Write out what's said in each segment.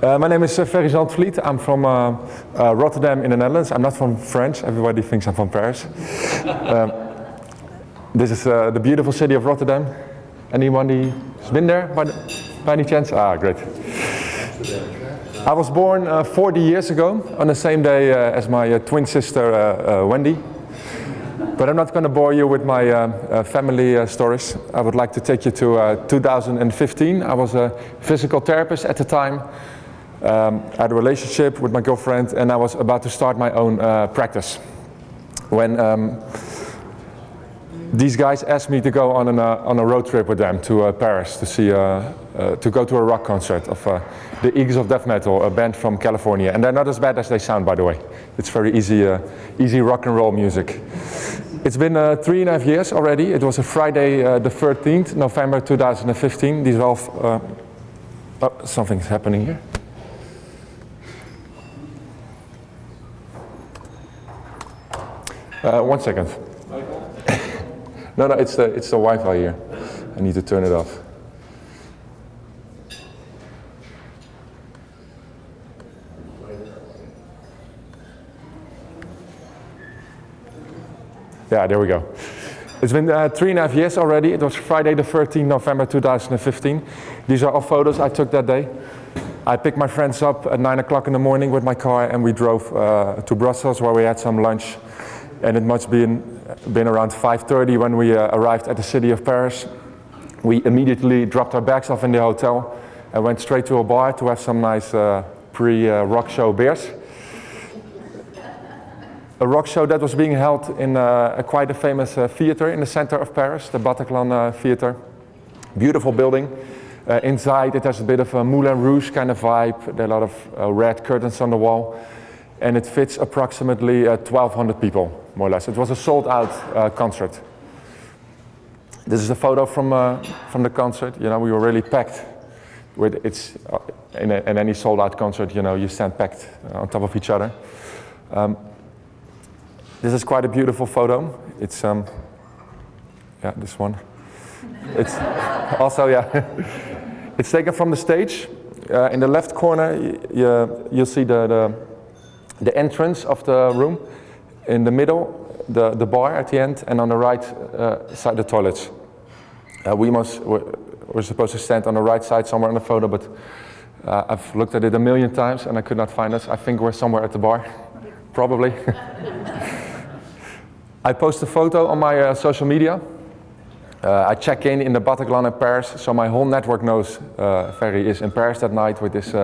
My name is Ferry Zandvliet. I'm from Rotterdam in the Netherlands. I'm not from France. Everybody thinks I'm from Paris. This is the beautiful city of Rotterdam. Anyone who's been there by any chance? Ah, great. I was born 40 years ago on the same day as my twin sister Wendy. But I'm not going to bore you with my family stories. I would like to take you to 2015. I was a physical therapist at the time. I had a relationship with my girlfriend and I was about to start my own practice. When these guys asked me to go on a road trip with them to Paris to see, to go to a rock concert of the Eagles of Death Metal, a band from California. And they're not as bad as they sound, by the way. It's very easy rock and roll music. It's been 3.5 years already. It was a Friday, the 13th, November 2015. These are all, oh, something's happening here. One second. No, it's the Wi-Fi here. I need to turn it off. Yeah, there we go. It's been 3.5 years already. It was Friday the 13th, November 2015. These are all photos I took that day. I picked my friends up at 9 o'clock in the morning with my car and we drove to Brussels where we had some lunch. And it must been around 5:30 when we arrived at the city of Paris. We immediately dropped our bags off in the hotel and went straight to a bar to have some nice pre-rock show beers. A rock show that was being held in quite a famous theater in the center of Paris, the Bataclan Theater. Beautiful building. Inside it has a bit of a Moulin Rouge kind of vibe. There are a lot of red curtains on the wall. And it fits approximately 1,200 people, more or less. It was a sold-out concert. This is a photo from the concert. You know, we were really packed. In any sold-out concert, you know, you stand packed on top of each other. This is quite a beautiful photo. It's yeah, this one. It's also, yeah. It's taken from the stage. In the left corner, you'll see the entrance of the room. In the middle, the bar at the end, and on the right side, the toilets. We're supposed to stand on the right side somewhere in the photo, but I've looked at it a million times and I could not find us. I think we're somewhere at the bar, probably. I post a photo on my social media. I check in the Bataclan in Paris, so my whole network knows Ferry is in Paris that night with his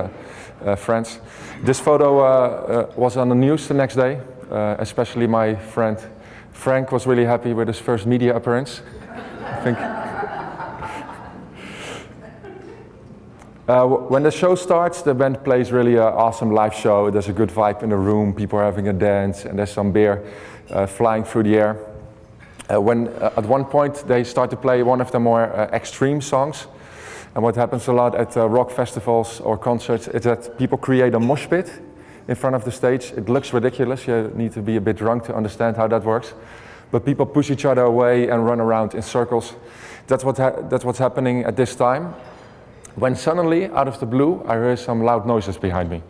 friends. This photo was on the news the next day, especially my friend Frank was really happy with his first media appearance, I think. When the show starts, the band plays really an awesome live show. There's a good vibe in the room, people are having a dance, and there's some beer flying through the air. When at one point they start to play one of the more extreme songs, and what happens a lot at rock festivals or concerts is that people create a mosh pit in front of the stage. It looks ridiculous, you need to be a bit drunk to understand how that works. But people push each other away and run around in circles. That's what's happening at this time. When suddenly, out of the blue, I hear some loud noises behind me.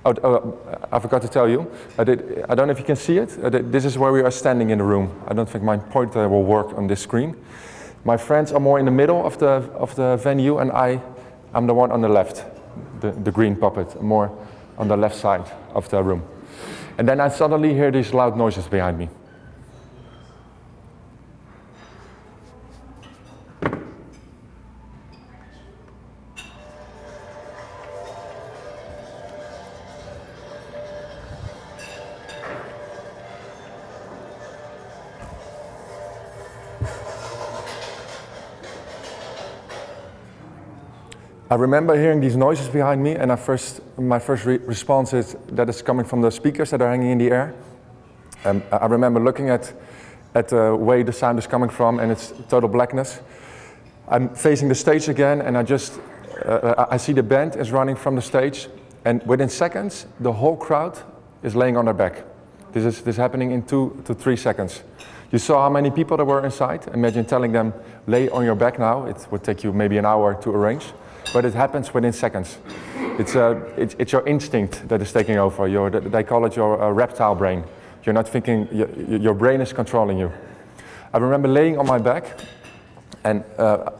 I forgot to tell you. I don't know if you can see it. This is where we are standing in the room. I don't think my pointer will work on this screen. My friends are more in the middle of the venue, and I'm the one on the left, the green puppet, more on the left side of the room. And then I suddenly hear these loud noises behind me. I remember hearing these noises behind me, and my first response is that it's coming from the speakers that are hanging in the air. I remember looking at the way the sound is coming from, and it's total blackness. I'm facing the stage again, and I see the band is running from the stage, and within seconds, the whole crowd is laying on their back. This is happening in 2 to 3 seconds. You saw how many people there were inside. Imagine telling them, lay on your back now. It would take you maybe an hour to arrange. but it happens within seconds. It's your instinct that is taking over. They call it your reptile brain. You're not thinking, your brain is controlling you. I remember laying on my back, and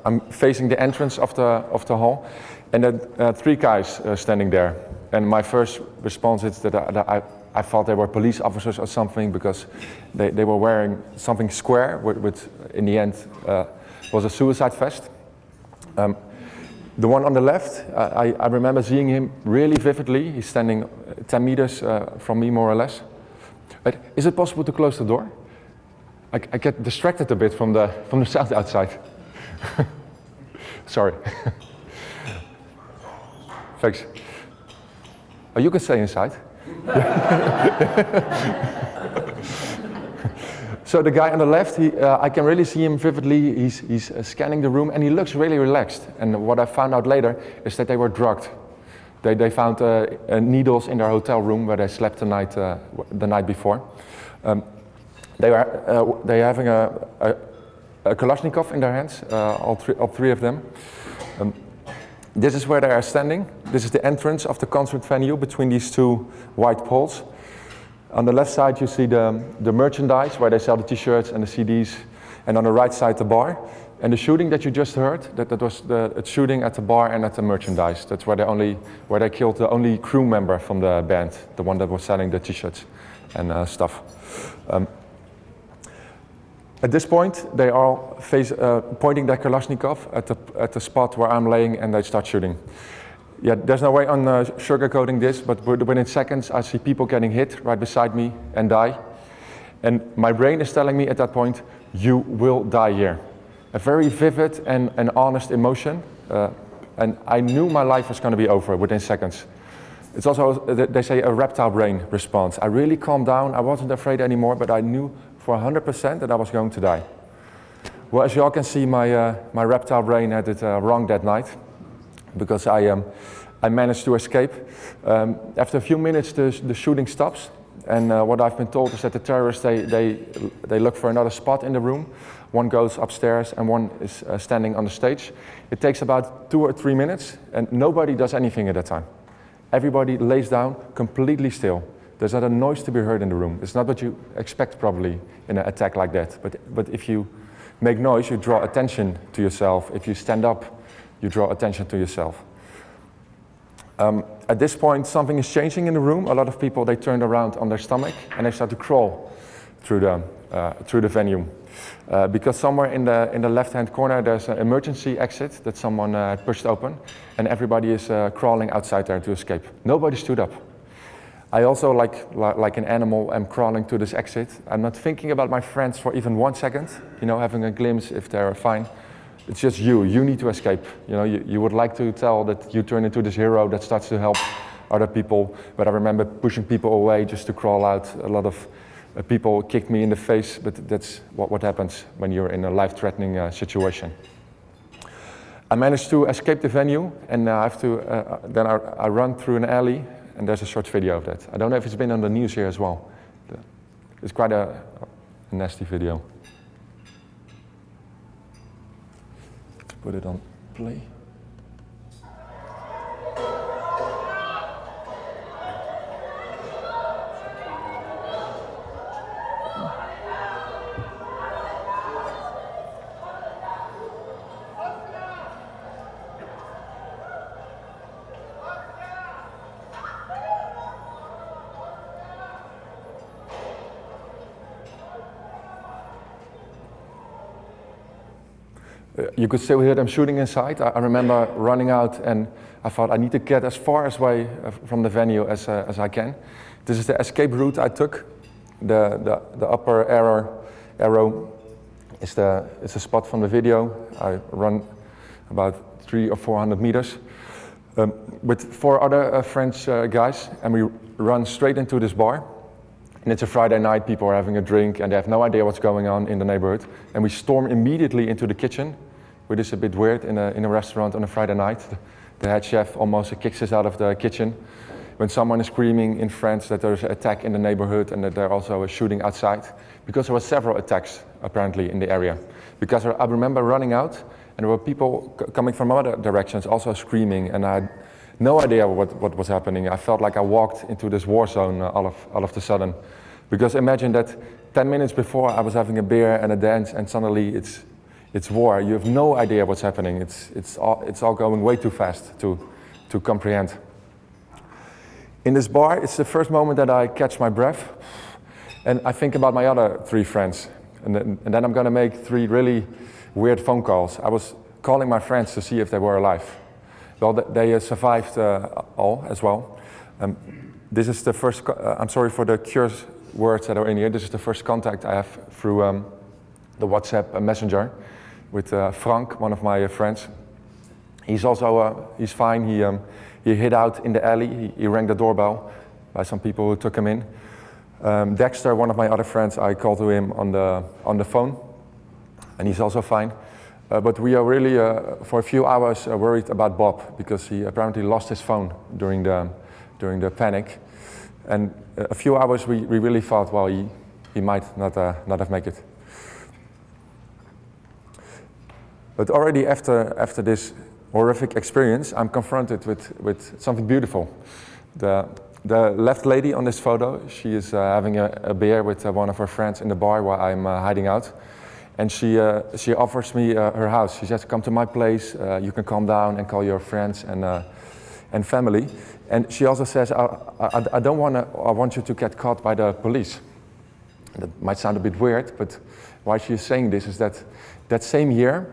I'm facing the entrance of the hall, and then 3 guys standing there. And my first response is that I thought they were police officers or something, because they were wearing something square, which in the end was a suicide vest. The one on the left, I remember seeing him really vividly. He's standing 10 meters from me, more or less. But is it possible to close the door? I get distracted a bit from the sound outside. Sorry. Thanks. Oh, you can stay inside. So the guy on the left, I can really see him vividly. He's scanning the room, and he looks really relaxed. And what I found out later is that they were drugged. They found needles in their hotel room where they slept the night before. They're having a Kalashnikov in their hands, all three of them. This is where they are standing. This is the entrance of the concert venue between these 2 white poles. On the left side you see the merchandise where they sell the t-shirts and the CDs, and on the right side the bar. And the shooting that you just heard, that was the shooting at the bar and at the merchandise. That's where they killed the only crew member from the band, the one that was selling the t-shirts and stuff. At this point, they all pointing their Kalashnikov at the spot where I'm laying, and they start shooting. Yeah, there's no way on sugarcoating this, but within seconds I see people getting hit right beside me and die. And my brain is telling me at that point, you will die here. A very vivid and honest emotion, and I knew my life was going to be over within seconds. It's also, they say, a reptile brain response. I really calmed down, I wasn't afraid anymore, but I knew for 100% that I was going to die. Well, as you all can see, my reptile brain had it wrong that night, because I managed to escape. After a few minutes, the shooting stops, and what I've been told is that the terrorists, they look for another spot in the room. One goes upstairs and one is standing on the stage. It takes about 2 or 3 minutes, and nobody does anything at that time. Everybody lays down completely still. There's not a noise to be heard in the room. It's not what you expect probably in an attack like that. But if you make noise, you draw attention to yourself. If you stand up, you draw attention to yourself. At this point, something is changing in the room. A lot of people, they turned around on their stomach and they start to crawl through the venue. Because somewhere in the left-hand corner, there's an emergency exit that someone pushed open, and everybody is crawling outside there to escape. Nobody stood up. I also, like an animal, am crawling to this exit. I'm not thinking about my friends for even 1 second, having a glimpse if they're fine. It's just you need to escape. You would like to tell that you turn into this hero that starts to help other people, but I remember pushing people away just to crawl out. A lot of people kicked me in the face, but that's what happens when you're in a life-threatening situation. I managed to escape the venue, and then I run through an alley, and there's a short video of that. I don't know if it's been on the news here as well. It's quite a nasty video. Let's put it on play. You could still hear them shooting inside. I remember running out, and I thought I need to get as far away from the venue as I can. This is the escape route I took. The upper arrow is the spot from the video. I run about 300 or 400 meters with 4 other French guys, and we run straight into this bar. And it's a Friday night, people are having a drink, and they have no idea what's going on in the neighborhood. And we storm immediately into the kitchen, which is a bit weird in a restaurant on a Friday night. The head chef almost kicks us out of the kitchen when someone is screaming in France that there's an attack in the neighborhood and that there also is shooting outside, because there were several attacks apparently in the area. Because I remember running out And there were people coming from other directions also screaming, and I had no idea what was happening. I felt like I walked into this war zone all of a sudden. Because imagine that 10 minutes before I was having a beer and a dance, and suddenly it's war. You have no idea what's happening. It's all going way too fast to comprehend. In this bar, it's the first moment that I catch my breath, and I think about my other 3 friends. And then I'm gonna make 3 really weird phone calls. I was calling my friends to see if they were alive. Well, they survived all as well. This is the first, I'm sorry for the curse words that are in here. This is the first contact I have through the WhatsApp messenger with Frank, one of my friends. He's also, he's fine. He hid out in the alley. He rang the doorbell by some people who took him in. Dexter, one of my other friends, I called to him on the phone, and he's also fine. But we are really, for a few hours, worried about Bob, because he apparently lost his phone during the panic. And a few hours we really thought, well, he might not have made it. But already after this horrific experience, I'm confronted with something beautiful. The left lady on this photo, she is having a beer with one of her friends in the bar while I'm hiding out. And she offers me her house. She says, come to my place, you can calm down and call your friends and family. And she also says, I want you to get caught by the police. That might sound a bit weird, but why she's saying this is that same year,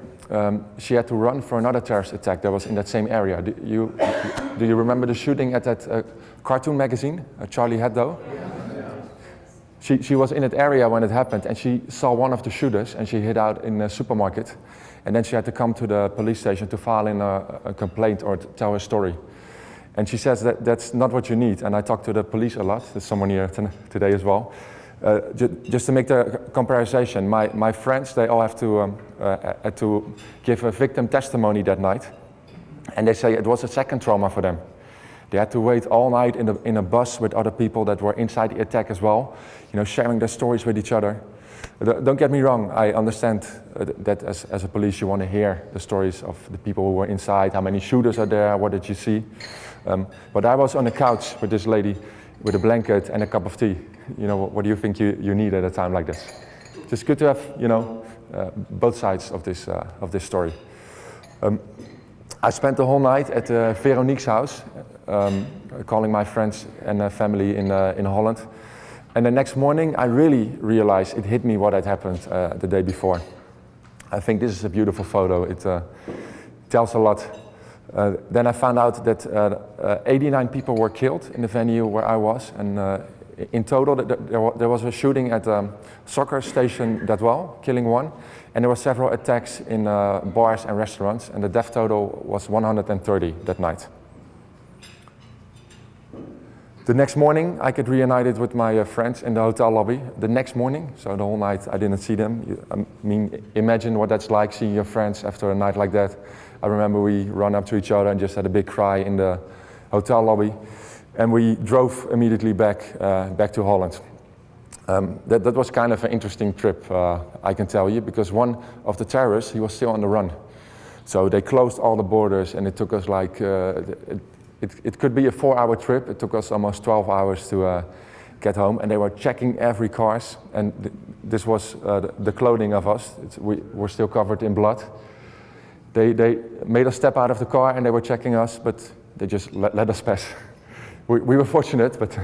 she had to run for another terrorist attack that was in that same area. Do you remember the shooting at that cartoon magazine, Charlie Hebdo? Yeah. She was in that area when it happened, and she saw one of the shooters, and she hid out in a supermarket. And then she had to come to the police station to file in a complaint or to tell her story. And she says that that's not what you need. And I talked to the police a lot. There's someone here today as well. Just to make the comparison, my friends, they all had to give a victim testimony that night. And they say it was a second trauma for them. They had to wait all night in a bus with other people that were inside the attack as well, sharing their stories with each other. Don't get me wrong, I understand that as a police you want to hear the stories of the people who were inside, how many shooters are there, what did you see. But I was on the couch with this lady with a blanket and a cup of tea. What do you think you need at a time like this? Just good to have, both sides of this story. I spent the whole night at Veronique's house, calling my friends and family in Holland. And the next morning, I really realized it hit me what had happened the day before. I think this is a beautiful photo. It tells a lot. Then I found out that 89 people were killed in the venue where I was. And in total, there was a shooting at a soccer station that well, killing 1. And there were several attacks in bars and restaurants. And the death total was 130 that night. The next morning, I get reunited with my friends in the hotel lobby. The next morning, so the whole night I didn't see them. Imagine what that's like, seeing your friends after a night like that. I remember we ran up to each other and just had a big cry in the hotel lobby. And we drove immediately back to Holland. That was kind of an interesting trip, I can tell you, because one of the terrorists, he was still on the run. So they closed all the borders, and it took us like, it could be a 4-hour trip. It took us almost 12 hours to get home, and they were checking every cars, and this was the clothing of us. We were still covered in blood. They made us step out of the car, and they were checking us, but they just let us pass. We were fortunate, but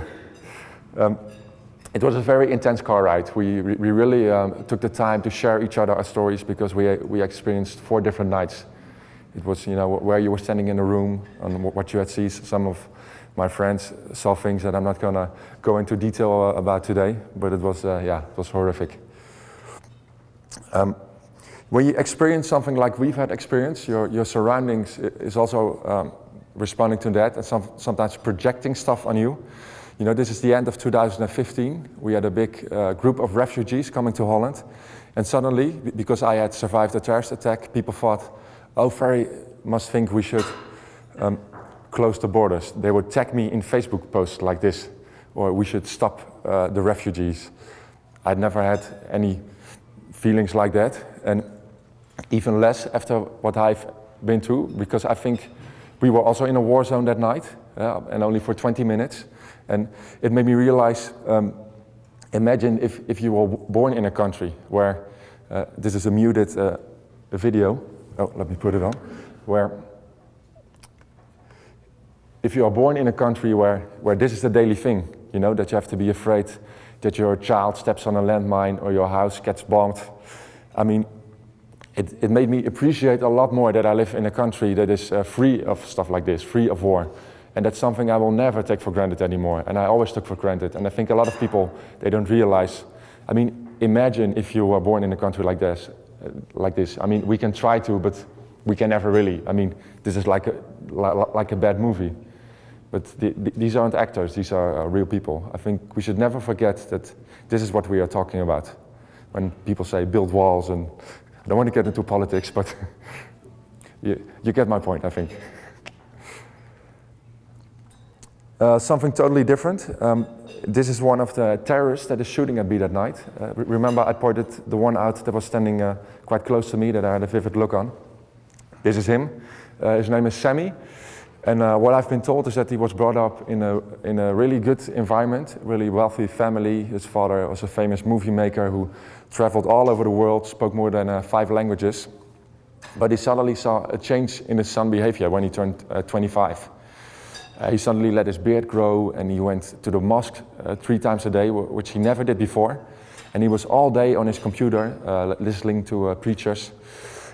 it was a very intense car ride. We really took the time to share each other our stories, because we experienced 4 different nights. It was, where you were standing in a room and what you had seen. Some of my friends saw things that I'm not gonna go into detail about today, but it was, it was horrific. When you experience something like we've had experienced, your surroundings is also responding to that, and sometimes projecting stuff on you. This is the end of 2015. We had a big group of refugees coming to Holland, and suddenly, because I had survived a terrorist attack, people thought, oh, Ferry must think we should close the borders. They would tag me in Facebook posts like this, or we should stop the refugees. I'd never had any feelings like that, and even less after what I've been through, because I think we were also in a war zone that night, and only for 20 minutes. And it made me realize, imagine if you were born in a country where, this is a muted video, oh, let me put it on, where if you are born in a country where this is the daily thing, you know, that you have to be afraid that your child steps on a landmine or your house gets bombed. I mean, it made me appreciate a lot more that I live in a country that is free of stuff like this, free of war. And that's something I will never take for granted anymore. And I always took for granted. And I think a lot of people, they don't realize. I mean, imagine if you were born in a country like this. I mean, we can try to, but we can never really. I mean, this is like a bad movie. But these aren't actors, these are real people. I think we should never forget that this is what we are talking about. When people say build walls, and I don't want to get into politics, but you get my point, I think. Something totally different. This is one of the terrorists that is shooting at me that night. Remember, I pointed the one out that was standing quite close to me, that I had a vivid look on. This is him. His name is Sammy. And what I've been told is that he was brought up in a really good environment, really wealthy family. His father was a famous movie maker who traveled all over the world, spoke more than 5 languages. But he suddenly saw a change in his son's behavior when he turned 25. He suddenly let his beard grow, and he went to the mosque 3 times a day, which he never did before. And he was all day on his computer, listening to preachers.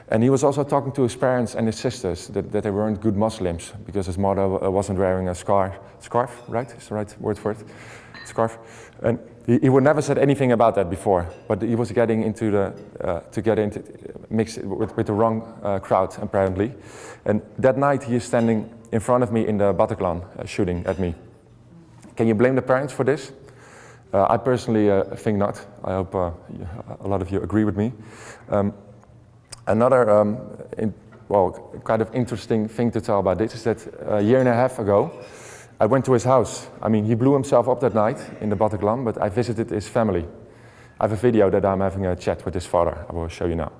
And he was also talking to his parents and his sisters that they weren't good Muslims because his mother wasn't wearing a scarf, right? Is the right word for it? Scarf. And he would never said anything about that before, but he was getting into mixed with the wrong crowd apparently. And that night he is standing in front of me in the Bataclan, shooting at me. Can you blame the parents for this? I personally think not. I hope a lot of you agree with me. Another kind of interesting thing to tell about this is that a year and a half ago, I went to his house. I mean, he blew himself up that night in the Bataclan, but I visited his family. I have a video that I'm having a chat with his father. I will show you now.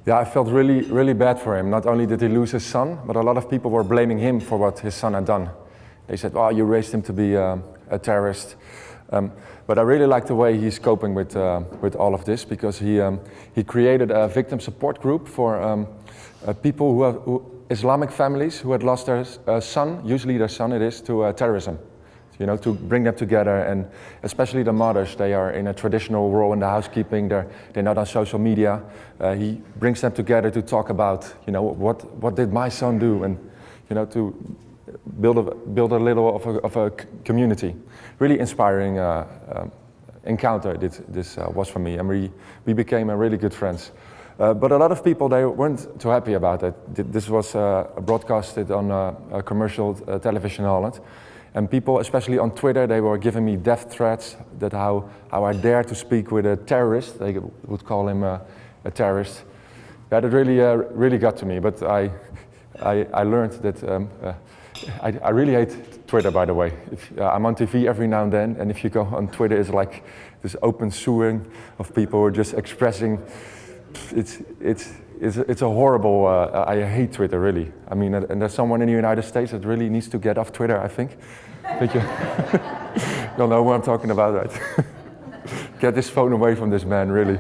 Yeah, I felt really, really bad for him. Not only did he lose his son, but a lot of people were blaming him for what his son had done. They said, "Oh, you raised him to be a terrorist." But I really like the way he's coping with all of this, because he created a victim support group for people Islamic families who had lost their son, usually their son it is, to terrorism. You know, to bring them together, and especially the mothers. They are in a traditional role in the housekeeping. They're not on social media. He brings them together to talk about, you know, what did my son do, and you know, to build a little of a community. Really inspiring encounter this was for me, and we became really good friends. But a lot of people, they weren't too happy about it. This was broadcasted on a commercial television in Holland. And people, especially on Twitter, they were giving me death threats, that how I dare to speak with a terrorist. They would call him a terrorist. that really got to me. But I learned that I really hate Twitter, by the way. I'm on TV every now and then, and if you go on Twitter, it's like this open sewing of people who are just expressing. It's a horrible. I hate Twitter, really. I mean, and there's someone in the United States that really needs to get off Twitter, I think. But you'll know what I'm talking about, right? Get this phone away from this man, really.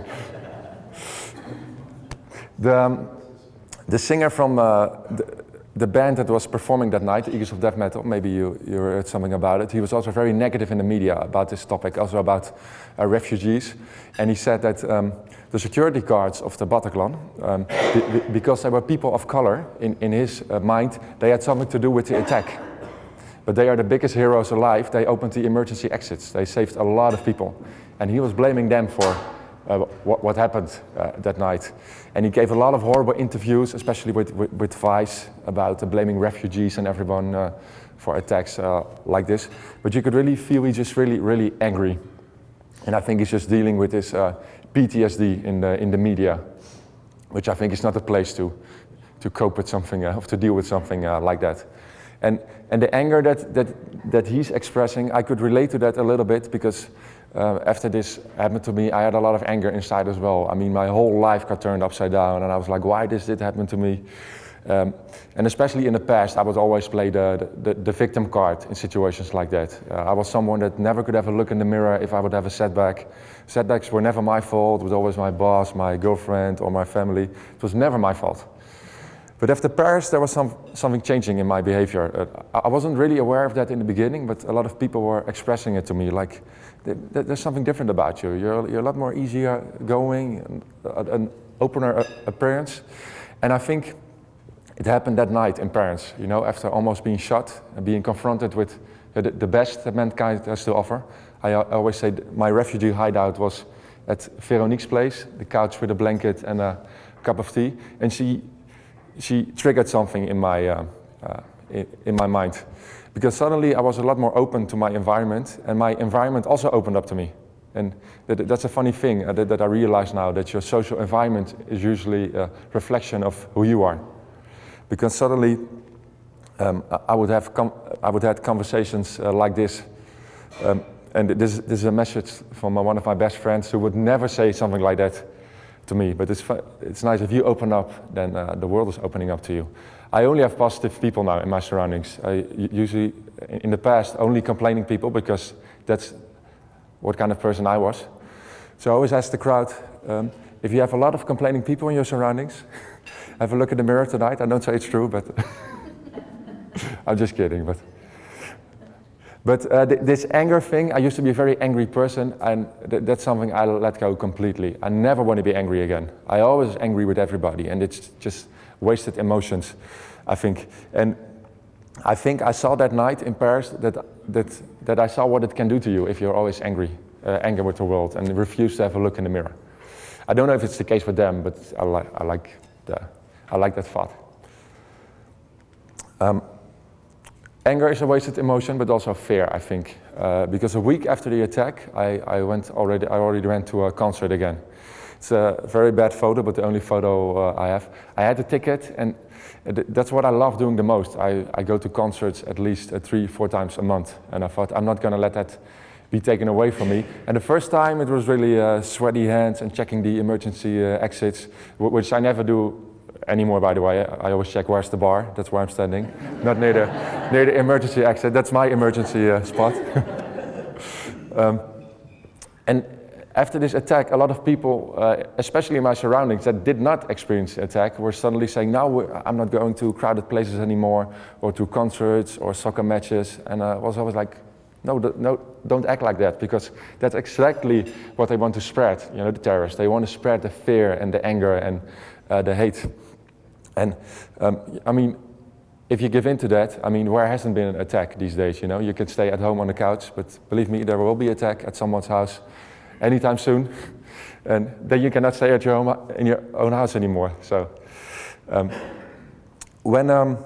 The singer from the band that was performing that night, the Eagles of Death Metal, maybe you heard something about it. He was also very negative in the media about this topic, also about refugees. And he said that the security guards of the Bataclan, because they were people of color, in his mind, they had something to do with the attack. But they are the biggest heroes alive. They opened the emergency exits. They saved a lot of people. And he was blaming them for what happened that night. And he gave a lot of horrible interviews, especially with Vice, about blaming refugees and everyone for attacks like this. But you could really feel he's just really angry. And I think he's just dealing with this PTSD in the media, which I think is not a place to cope with something, or to deal with something like that. And the anger that he's expressing, I could relate to that a little bit, because after this happened to me, I had a lot of anger inside as well. I mean, my whole life got turned upside down, and I was like, why does this happen to me? And especially in the past, I would always play the victim card in situations like that. I was someone that never could have a look in the mirror if I would have a setback. Setbacks were never my fault. It was always my boss, my girlfriend, or my family. It was never my fault. But after Paris, there was something changing in my behavior. I wasn't really aware of that in the beginning, but a lot of people were expressing it to me, like, there's something different about you. You're a lot more easier going, an opener appearance. And I think it happened that night in Paris, you know, after almost being shot and being confronted with the best that mankind has to offer. I always say my refugee hideout was at Veronique's place, the couch with a blanket and a cup of tea, and she triggered something in my mind, because suddenly I was a lot more open to my environment, and my environment also opened up to me. And that's a funny thing that I realize now, that your social environment is usually a reflection of who you are. Because suddenly I would have conversations like this, and this is a message from one of my best friends who would never say something like that to me. But it's nice if you open up, then the world is opening up to you. I only have positive people now in my surroundings. I usually, in the past, only complaining people, because that's what kind of person I was. So I always ask the crowd, if you have a lot of complaining people in your surroundings, have a look in the mirror tonight. I don't say it's true, but I'm just kidding. But this anger thing, I used to be a very angry person, and that's something I let go completely. I never want to be angry again. I always angry with everybody, and it's just wasted emotions, I think. And I think I saw that night in Paris that I saw what it can do to you if you're always angry with the world and refuse to have a look in the mirror. I don't know if it's the case with them, but I like that thought. Anger is a wasted emotion, but also fear, I think. Because a week after the attack, I already went to a concert again. It's a very bad photo, but the only photo I have. I had a ticket, and that's what I love doing the most. I go to concerts at least 3-4 times a month, and I thought I'm not going to let that be taken away from me. And the first time it was really sweaty hands and checking the emergency exits, which I never do anymore, by the way. I always check where's the bar. That's where I'm standing, not near the emergency exit. That's my emergency spot. And after this attack, a lot of people, especially in my surroundings that did not experience the attack, were suddenly saying, "No, I'm not going to crowded places anymore, or to concerts or soccer matches." And I was always like, no, don't act like that, because that's exactly what they want to spread. You know, the terrorists. They want to spread the fear and the anger and the hate. And I mean, if you give in to that, I mean, where hasn't been an attack these days? You know, you can stay at home on the couch, but believe me, there will be an attack at someone's house anytime soon, and then you cannot stay at in your own house anymore. So when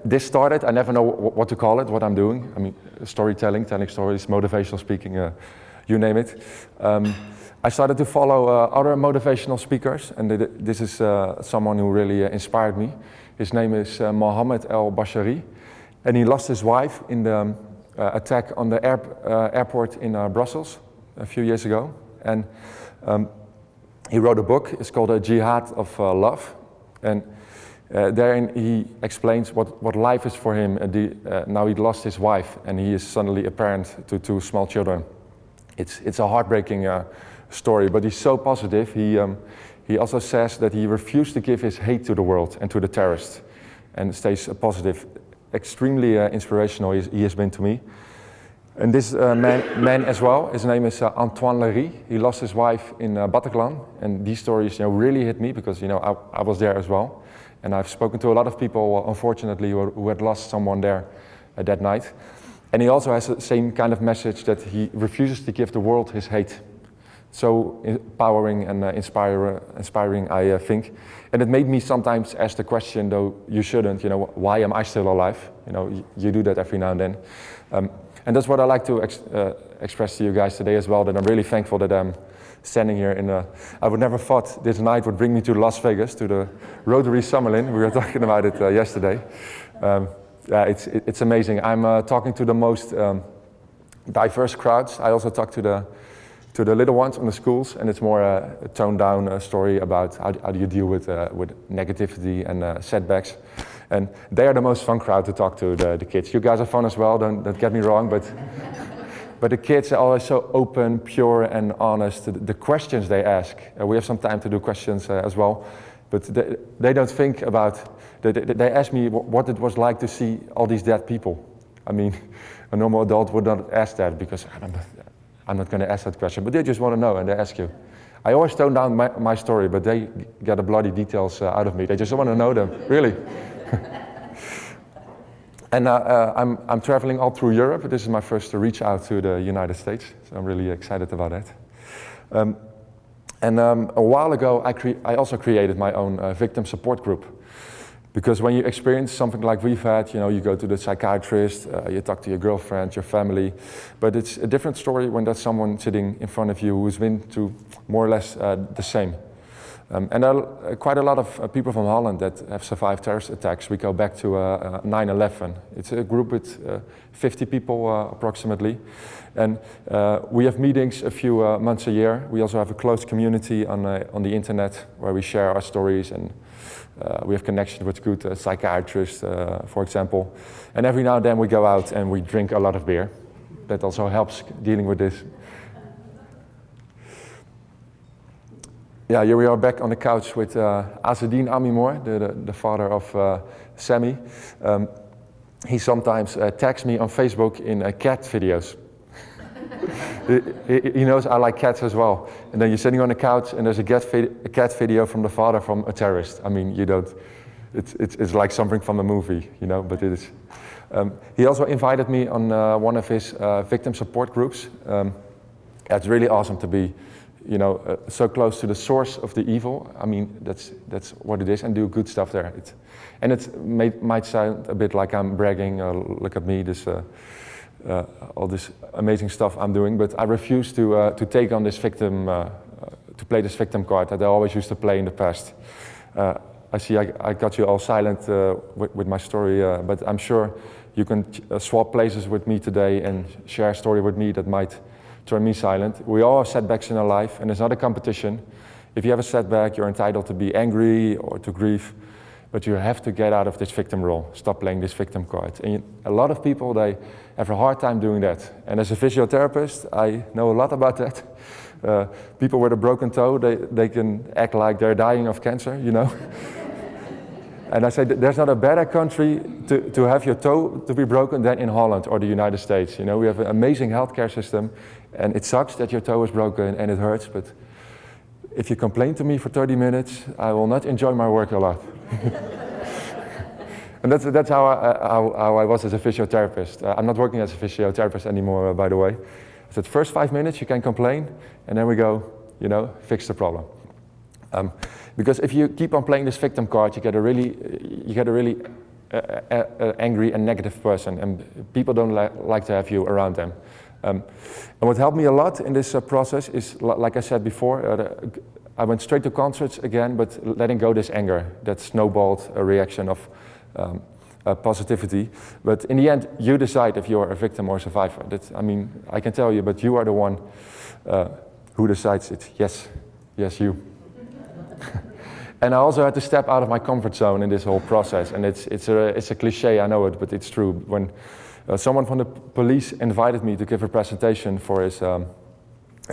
this started, I never know what to call it, what I'm doing. I mean, storytelling, telling stories, motivational speaking, you name it. I started to follow other motivational speakers, and this is someone who really inspired me. His name is Mohammed El-Bashari, and he lost his wife in the attack on the airport in Brussels a few years ago. And he wrote a book. It's called A Jihad of Love, and therein he explains what life is for him. Now he lost his wife, and he is suddenly a parent to 2 small children. It's a heartbreaking story, but he's so positive. He also says that he refused to give his hate to the world and to the terrorists, and stays positive. Extremely inspirational he has been to me. And this man as well, his name is Antoine Lery. He lost his wife in Bataclan, and these stories really hit me because I was there as well. And I've spoken to a lot of people, unfortunately, who had lost someone there that night. And he also has the same kind of message that he refuses to give the world his hate. So empowering and inspiring, I think. And it made me sometimes ask the question, though you shouldn't, why am I still alive? You do that every now and then. And that's what I like to express to you guys today as well, that I'm really thankful that I'm standing here I would never thought this night would bring me to Las Vegas, to the Rotary Summerlin. We were talking about it yesterday. Yeah, it's amazing. I'm talking to the most diverse crowds. I also talk to the little ones in the schools, and it's more a toned down story about how do you deal with negativity and setbacks. And they are the most fun crowd to talk to, the kids. You guys are fun as well, don't get me wrong, but the kids are always so open, pure, and honest. The questions they ask, we have some time to do questions as well, but they don't think about, they ask me what it was like to see all these dead people. I mean, a normal adult would not ask that because I'm not going to ask that question, but they just want to know and they ask you. I always tone down my story, but they get the bloody details out of me. They just want to know them, really. And I'm traveling all through Europe. This is my first reach out to the United States, so I'm really excited about that. A while ago, I also created my own victim support group. Because when you experience something like we've had, you go to the psychiatrist, you talk to your girlfriend, your family, but it's a different story when there's someone sitting in front of you who's been through more or less the same. And there are quite a lot of people from Holland that have survived terrorist attacks. We go back to 9/11. It's a group with 50 people approximately. And we have meetings a few months a year. We also have a closed community on the internet where we share our stories, and we have connection with good psychiatrists, for example. And every now and then we go out and we drink a lot of beer. That also helps dealing with this. Yeah, here we are back on the couch with Azedine Amimour, the father of Sammy. He sometimes tags me on Facebook in cat videos. He knows I like cats as well. And then you're sitting on the couch and there's a cat video from the father from a terrorist. I mean, it's like something from a movie, but it is. He also invited me on one of his victim support groups. It's really awesome to be so close to the source of the evil. I mean, that's what it is, and do good stuff there. Might sound a bit like I'm bragging, look at me, all this amazing stuff I'm doing, but I refuse to take on this victim, to play this victim card that I always used to play in the past. I see I got you all silent with my story, but I'm sure you can swap places with me today and share a story with me that might turn me silent. We all have setbacks in our life, and it's not a competition. If you have a setback, you're entitled to be angry or to grieve, but you have to get out of this victim role. Stop playing this victim card. And a lot of people, they have a hard time doing that. And as a physiotherapist, I know a lot about that. People with a broken toe, they can act like they're dying of cancer, And I say there's not a better country to have your toe to be broken than in Holland or the United States. We have an amazing healthcare system, and it sucks that your toe is broken and it hurts, but if you complain to me for 30 minutes, I will not enjoy my work a lot. And that's how I was as a physiotherapist. I'm not working as a physiotherapist anymore, by the way. So the first 5 minutes you can complain, and then we go, fix the problem. Because if you keep on playing this victim card, you get a really angry and negative person, and people don't like to have you around them. And what helped me a lot in this process is, like I said before, I went straight to concerts again, but letting go this anger that snowballed a reaction of positivity. But in the end, you decide if you're a victim or a survivor. I mean, I can tell you, but you are the one who decides it. Yes, you. And I also had to step out of my comfort zone in this whole process. And it's a cliche, I know it, but it's true. When someone from the police invited me to give a presentation for his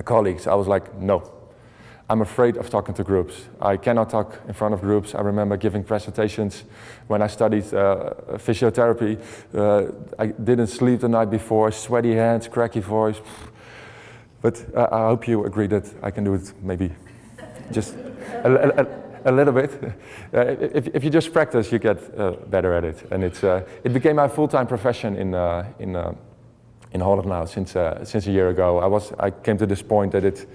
colleagues, I was like, no. I'm afraid of talking to groups. I cannot talk in front of groups. I remember giving presentations when I studied physiotherapy. I didn't sleep the night before, sweaty hands, cracky voice. But I hope you agree that I can do it maybe just a little bit. If you just practice, you get better at it. And it became my full-time profession in Holland now since a year ago. I came to this point that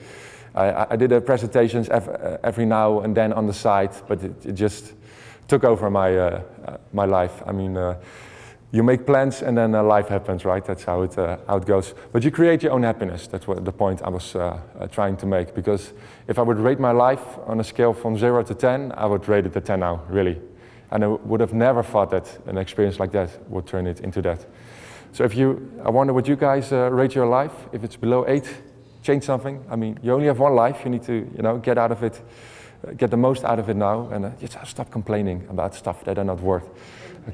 I did presentations every now and then on the side, but it just took over my life. I mean, you make plans and then life happens, right? That's how it goes. But you create your own happiness. That's what the point I was trying to make. Because if I would rate my life on a scale from 0 to 10, I would rate it a 10 now, really. And I would have never thought that an experience like that would turn it into that. So I wonder what you guys rate your life. If it's below 8, change something. I mean, you only have one life. You need to, get out of it, get the most out of it now, and just stop complaining about stuff that are not worth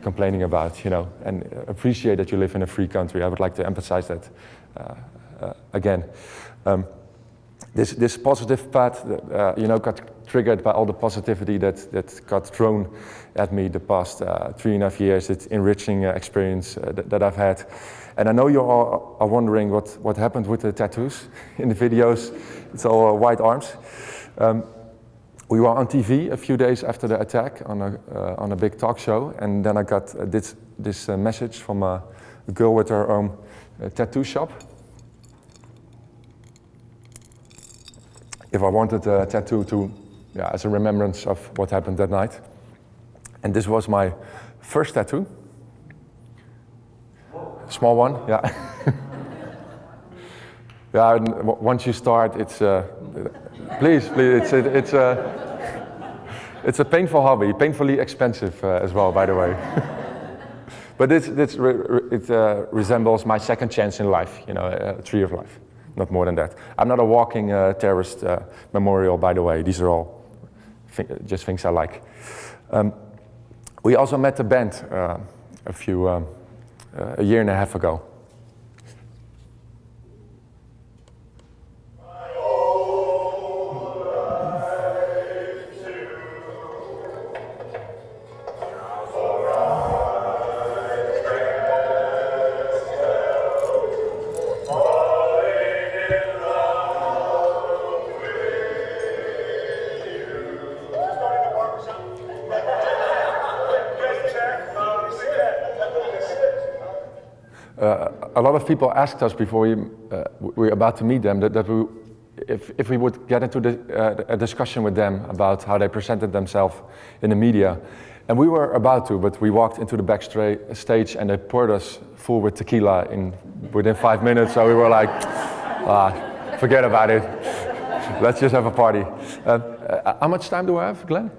complaining about, and appreciate that you live in a free country. I would like to emphasize that again. This positive path, got triggered by all the positivity that got thrown at me the past 3.5 years. It's enriching experience that I've had. And I know you all are wondering what happened with the tattoos in the videos. It's all white arms. We were on TV a few days after the attack on a big talk show, and then I got this message from a girl with her own tattoo shop. If I wanted a tattoo as a remembrance of what happened that night. And this was my first tattoo. Small one, yeah. Yeah, once you start, it's please, it's a painful hobby, painfully expensive as well, by the way. But it resembles my second chance in life, a tree of life, not more than that. I'm not a walking terrorist memorial, by the way. These are all just things I like. We also met the band a year and a half ago. A lot of people asked us before we were about to meet them if we would get into a discussion with them about how they presented themselves in the media. And we were about to, but we walked into the backstage and they poured us full with tequila within 5 minutes. So we were like, forget about it. Let's just have a party. How much time do I have, Glenn?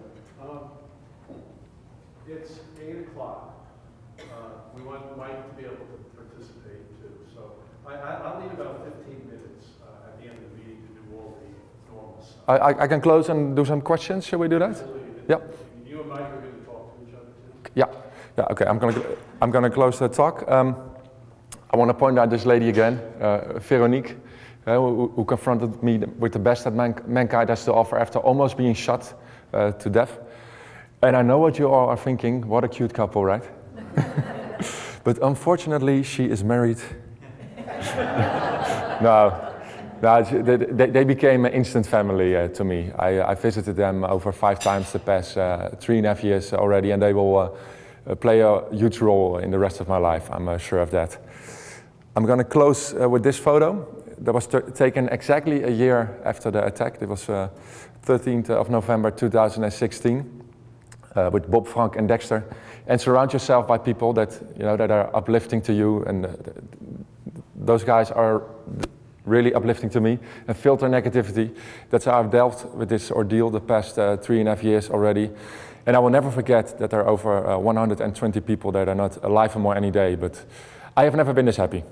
It's 8 o'clock. We want Mike to be able to participate too. So I'll need about 15 minutes at the end of the meeting to do all the normal stuff. I can close and do some questions. Shall we do that? Absolutely. Yeah. You and Mike are going to talk to each other too? Yeah. Okay. I'm gonna close the talk. I want to point out this lady again, Veronique, who confronted me with the best that mankind has to offer after almost being shot to death. And I know what you all are thinking. What a cute couple, right? But unfortunately, she is married. No, they became an instant family to me. I visited them over 5 times the past 3.5 years already, and they will play a huge role in the rest of my life. I'm sure of that. I'm going to close with this photo that was taken exactly a year after the attack. It was 13th of November 2016 with Bob, Frank, and Dexter. And surround yourself by people that that are uplifting to you and those guys are really uplifting to me and filter negativity. That's how I've dealt with this ordeal the past 3.5 years already. And I will never forget that there are over 120 people that are not alive anymore any day, but I have never been this happy.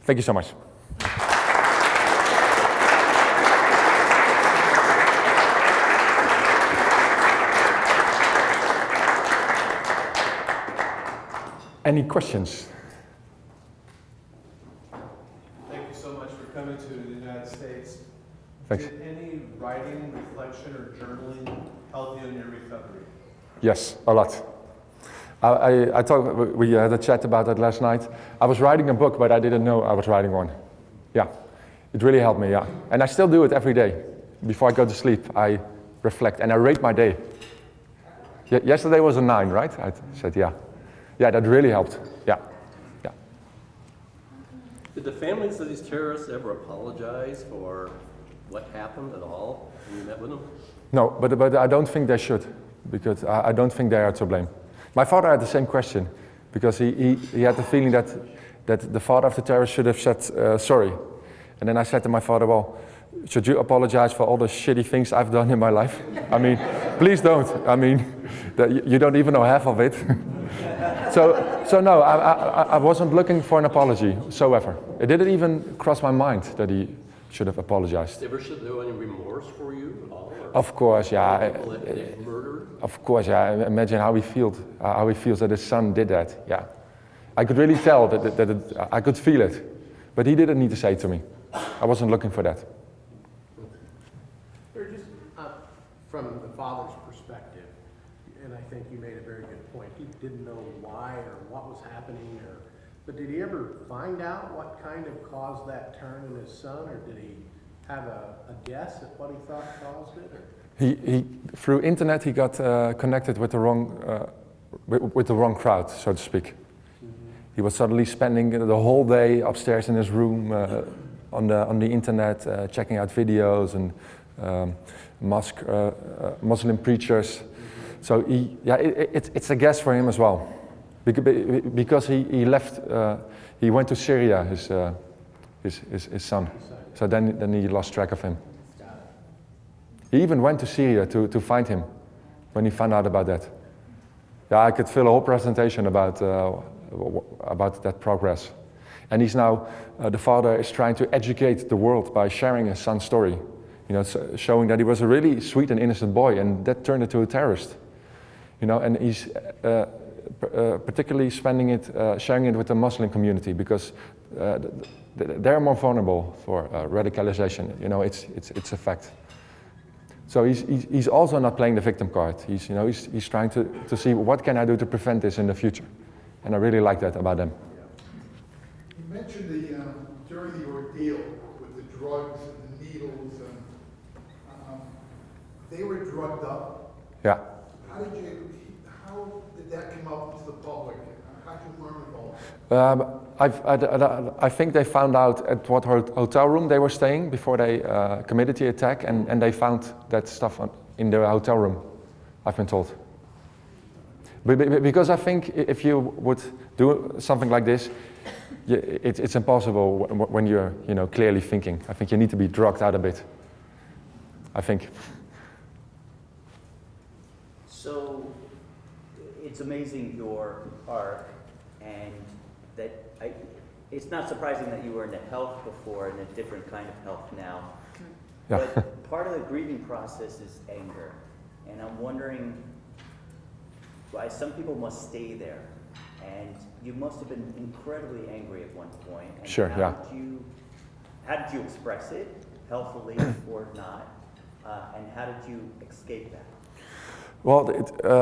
Thank you so much. Any questions? Thank you so much for coming to the United States. Thanks. Did any writing, reflection, or journaling help you in your recovery? Yes, a lot. I thought we had a chat about that last night. I was writing a book, but I didn't know I was writing one. Yeah, it really helped me, yeah. And I still do it every day. Before I go to sleep, I reflect and I rate my day. Yesterday was a 9, right? I said, yeah. Yeah, that really helped, yeah. Yeah. Did the families of these terrorists ever apologize for what happened at all when you met with them? No, but I don't think they should, because I don't think they are to blame. My father had the same question, because he had the feeling that the father of the terrorist should have said sorry. And then I said to my father, well, should you apologize for all the shitty things I've done in my life? I mean, please don't. I mean, you don't even know half of it. So no, I wasn't looking for an apology whatsoever. It didn't even cross my mind that he should have apologized. Did they show any remorse for you at all? Of course, yeah. People that murdered? Of course, yeah. Imagine how he feels that his son did that. Yeah, I could really tell that I could feel it, but he didn't need to say it to me. I wasn't looking for that. Just from the father's perspective, and I think you made a very good point. He didn't know why or what was happening, but did he ever find out what kind of caused that turn in his son, or did he have a guess at what he thought caused it? He through internet he got connected with the wrong crowd, so to speak. Mm-hmm. He was suddenly spending the whole day upstairs in his room on the internet, checking out videos and Muslim preachers. Mm-hmm. So it's a guess for him as well, because he left. He went to Syria, his son. So then he lost track of him. He even went to Syria to find him when he found out about that. Yeah, I could fill a whole presentation about that progress. And he's now, the father is trying to educate the world by sharing his son's story. You know, showing that he was a really sweet and innocent boy, and that turned into a terrorist. You know, and he's particularly sharing it with the Muslim community, because they're more vulnerable for radicalization. You know, it's a fact. So he's also not playing the victim card. He's trying to see what can I do to prevent this in the future, and I really like that about them. You mentioned during the ordeal with the drugs and the needles, and they were drugged up. Yeah. How did that come out to the public? How did you learn about it? I think they found out at what hotel room they were staying before they committed the attack, and they found that stuff in their hotel room, I've been told. Because I think if you would do something like this, it's impossible when you're clearly thinking. I think you need to be drugged out a bit, I think. So it's amazing your art, and that it's not surprising that you were into health before and a different kind of health now. Yeah. But part of the grieving process is anger, and I'm wondering why some people must stay there, and you must have been incredibly angry at one point. And sure. How did you express it, healthfully or not, and how did you escape that? Well,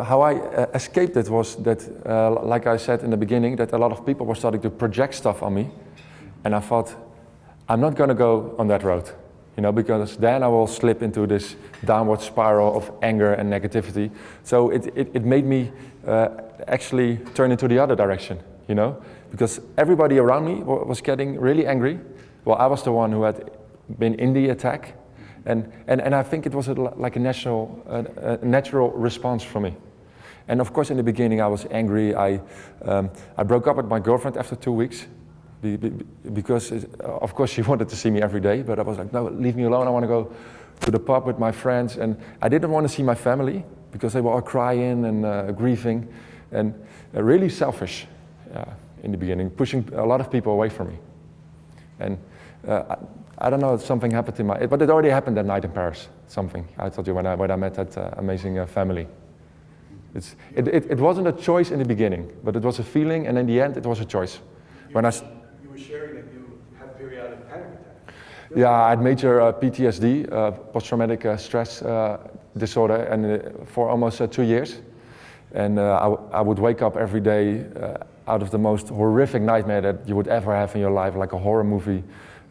how I escaped it was that, like I said in the beginning, that a lot of people were starting to project stuff on me, and I thought, I'm not going to go on that road, because then I will slip into this downward spiral of anger and negativity. So it made me actually turn into the other direction, because everybody around me was getting really angry. Well, I was the one who had been in the attack. And I think it was like a natural response for me. And of course, in the beginning, I was angry. I broke up with my girlfriend after 2 weeks because of course she wanted to see me every day, but I was like, no, leave me alone. I want to go to the pub with my friends, and I didn't want to see my family because they were all crying and grieving, and really selfish in the beginning, pushing a lot of people away from me. And I don't know, something happened in but it already happened that night in Paris. Something I told you when I met that amazing family. It wasn't a choice in the beginning, but it was a feeling, and in the end, it was a choice. You were sharing that you had periodic panic attacks. Yeah, I had major PTSD, post-traumatic stress disorder, and for almost 2 years. And I would wake up every day out of the most horrific nightmare that you would ever have in your life, like a horror movie,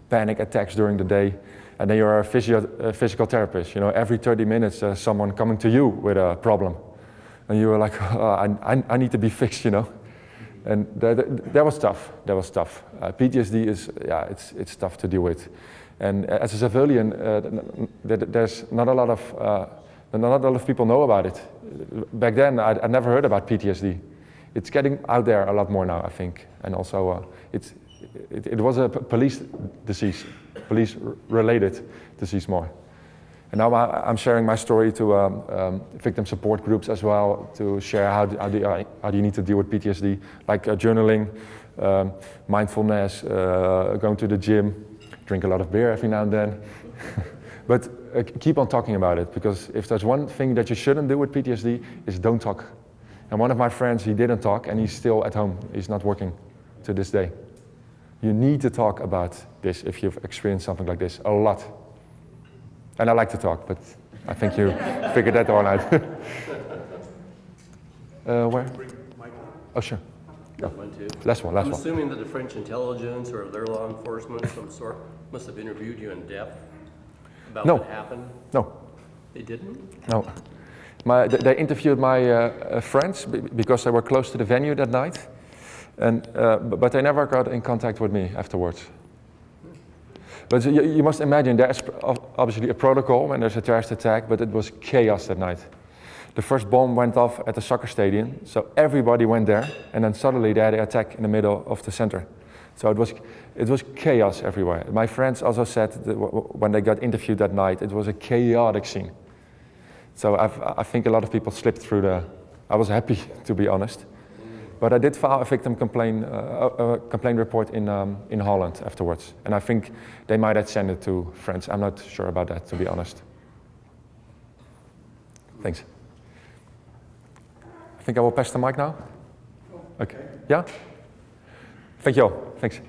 panic attacks during the day. And then you're a physical therapist. You know, every 30 minutes there's someone coming to you with a problem. And you were like, I need to be fixed, you know. And that was tough. That was tough. PTSD is, it's tough to deal with. And as a civilian, there's not a lot of people know about it. Back then, I never heard about PTSD. It's getting out there a lot more now, I think. And also, it was a police disease, police-related disease more. And now I'm sharing my story to victim support groups as well, to share how do you need to deal with PTSD, like journaling, mindfulness, going to the gym, drink a lot of beer every now and then. But keep on talking about it, because if there's one thing that you shouldn't do with PTSD, is don't talk. And one of my friends, he didn't talk, and he's still at home. He's not working to this day. You need to talk about this if you've experienced something like this, a lot. And I like to talk, but I think you figured that all out. Where? Oh, sure. Yeah. One, two. Last one. I'm assuming that the French intelligence or their law enforcement of some sort must have interviewed you in depth about No. what happened. No. They didn't? No. They interviewed my friends because they were close to the venue that night, and but they never got in contact with me afterwards. But you must imagine there's obviously a protocol when there's a terrorist attack, but it was chaos that night. The first bomb went off at the soccer stadium, so everybody went there, and then suddenly they had an attack in the middle of the center. So it was chaos everywhere. My friends also said that when they got interviewed that night, it was a chaotic scene. So I think a lot of people slipped through I was happy, to be honest. But I did file a victim complaint report in Holland afterwards. And I think they might have sent it to friends. I'm not sure about that, to be honest. Thanks. I think I will pass the mic now. Okay. Yeah? Thank you all. Thanks.